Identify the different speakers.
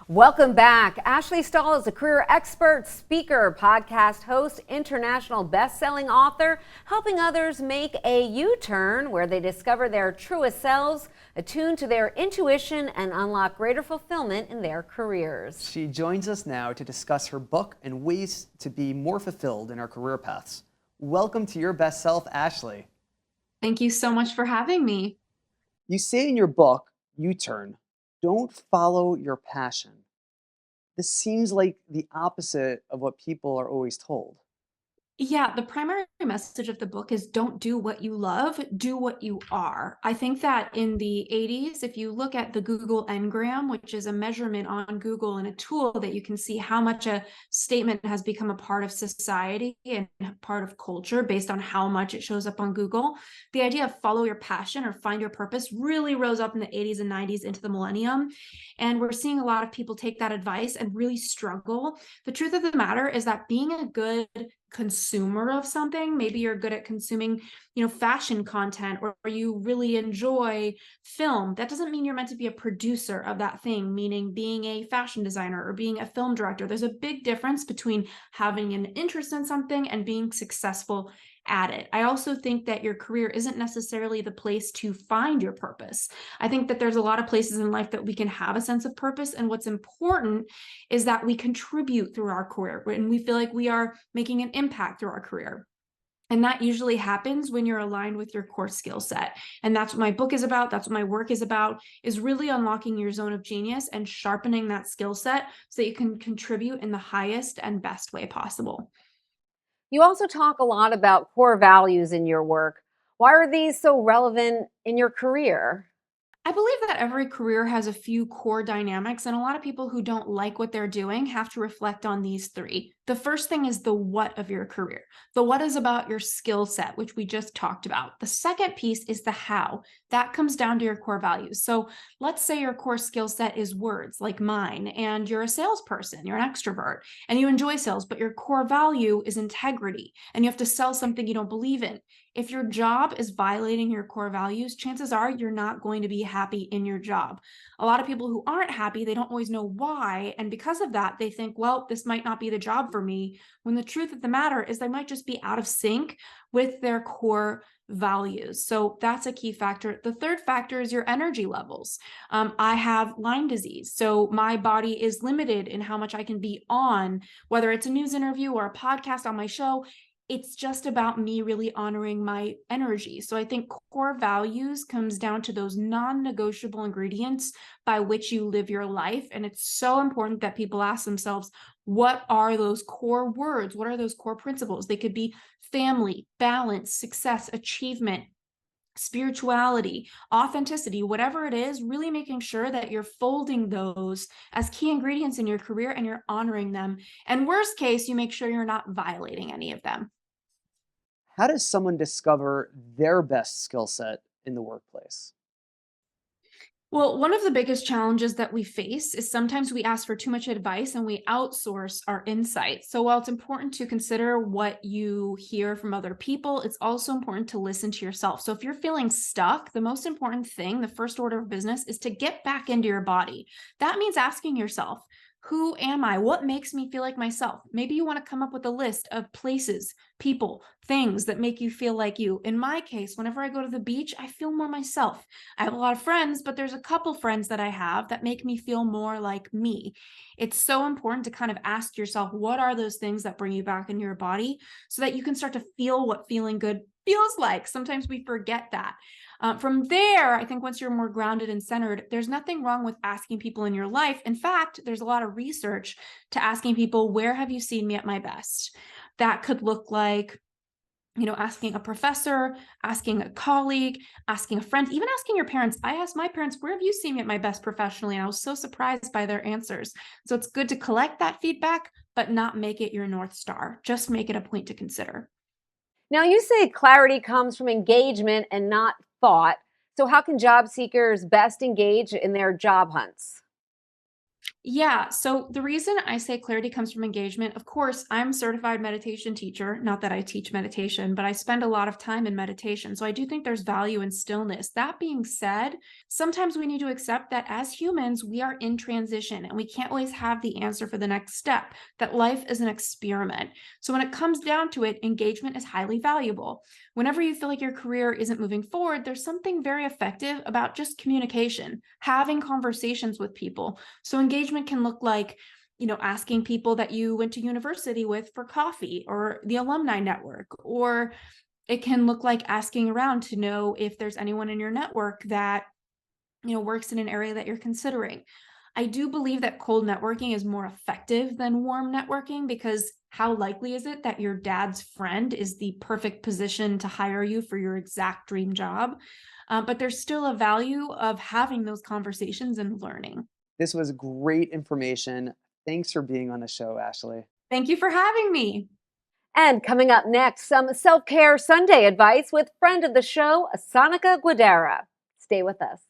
Speaker 1: Welcome back. Ashley Stahl is a career expert, speaker, podcast host, international best-selling author, helping others make a U-turn where they discover their truest selves, attune to their intuition, and unlock greater fulfillment in their careers.
Speaker 2: She joins us now to discuss her book and ways to be more fulfilled in our career paths. Welcome to Your Best Self, Ashley.
Speaker 3: Thank you so much for having me.
Speaker 2: You say in your book, U-turn, don't follow your passion. This seems like the opposite of what people are always told.
Speaker 3: Yeah, the primary message of the book is don't do what you love, do what you are. I think that in the 80s, if you look at the Google Ngram, which is a measurement on Google and a tool that you can see how much a statement has become a part of society and part of culture based on how much it shows up on Google, the idea of follow your passion or find your purpose really rose up in the 80s and 90s into the millennium. And we're seeing a lot of people take that advice and really struggle. The truth of the matter is that being a good consumer of something, maybe you're good at consuming fashion content, or you really enjoy film, that doesn't mean you're meant to be a producer of that thing, meaning being a fashion designer or being a film director. There's a big difference between having an interest in something and being successful at it. I also think that your career isn't necessarily the place to find your purpose. I think that there's a lot of places in life that we can have a sense of purpose, and what's important is that we contribute through our career and we feel like we are making an impact through our career. And that usually happens when you're aligned with your core skill set. And that's what my book is about. That's what my work is about, is really unlocking your zone of genius and sharpening that skill set so that you can contribute in the highest and best way possible.
Speaker 1: You also talk a lot about core values in your work. Why are these so relevant in your career?
Speaker 3: I believe that every career has a few core dynamics, and a lot of people who don't like what they're doing have to reflect on these three. The first thing is the what of your career. The what is about your skill set, which we just talked about. The second piece is the how. That comes down to your core values. So let's say your core skill set is words, like mine, and you're a salesperson, you're an extrovert, and you enjoy sales, but your core value is integrity, and you have to sell something you don't believe in. If your job is violating your core values, chances are you're not going to be happy in your job. A lot of people who aren't happy, they don't always know why. And because of that, they think, well, this might not be the job for me. When the truth of the matter is they might just be out of sync with their core values. So that's a key factor. The third factor is your energy levels. I have Lyme disease, so my body is limited in how much I can be on, whether it's a news interview or a podcast on my show. It's just about me really honoring my energy. So I think core values comes down to those non-negotiable ingredients by which you live your life. And it's so important that people ask themselves, what are those core words? What are those core principles? They could be family, balance, success, achievement, spirituality, authenticity, whatever it is, really making sure that you're folding those as key ingredients in your career and you're honoring them. And worst case, you make sure you're not violating any of them.
Speaker 2: How does someone discover their best skill set in the workplace?
Speaker 3: Well, one of the biggest challenges that we face is sometimes we ask for too much advice and we outsource our insights. So while it's important to consider what you hear from other people, it's also important to listen to yourself. So if you're feeling stuck, the most important thing, the first order of business, is to get back into your body. That means asking yourself, who am I? What makes me feel like myself? Maybe you want to come up with a list of places, people, things that make you feel like you. In my case, whenever I go to the beach, I feel more myself. I have a lot of friends, but there's a couple friends that I have that make me feel more like me. It's so important to kind of ask yourself, what are those things that bring you back in your body so that you can start to feel what feeling good feels like. Sometimes we forget that. From there, I think once you're more grounded and centered, there's nothing wrong with asking people in your life. In fact, there's a lot of research to asking people, where have you seen me at my best? That could look like, asking a professor, asking a colleague, asking a friend, even asking your parents. I asked my parents, where have you seen me at my best professionally? And I was so surprised by their answers. So it's good to collect that feedback, but not make it your North Star. Just make it a point to consider.
Speaker 1: Now, you say clarity comes from engagement and not thought. So how can job seekers best engage in their job hunts?
Speaker 3: Yeah. So the reason I say clarity comes from engagement, of course, I'm a certified meditation teacher. Not that I teach meditation, but I spend a lot of time in meditation. So I do think there's value in stillness. That being said, sometimes we need to accept that as humans, we are in transition and we can't always have the answer for the next step, that life is an experiment. So when it comes down to it, engagement is highly valuable. Whenever you feel like your career isn't moving forward, there's something very effective about just communication, having conversations with people. So engagement can look like, asking people that you went to university with for coffee or the alumni network, or it can look like asking around to know if there's anyone in your network that, works in an area that you're considering. I do believe that cold networking is more effective than warm networking because how likely is it that your dad's friend is the perfect position to hire you for your exact dream job? But there's still a value of having those conversations and learning.
Speaker 2: This was great information. Thanks for being on the show, Ashley.
Speaker 3: Thank you for having me.
Speaker 1: And coming up next, some self-care Sunday advice with friend of the show, Asanika Guadera. Stay with us.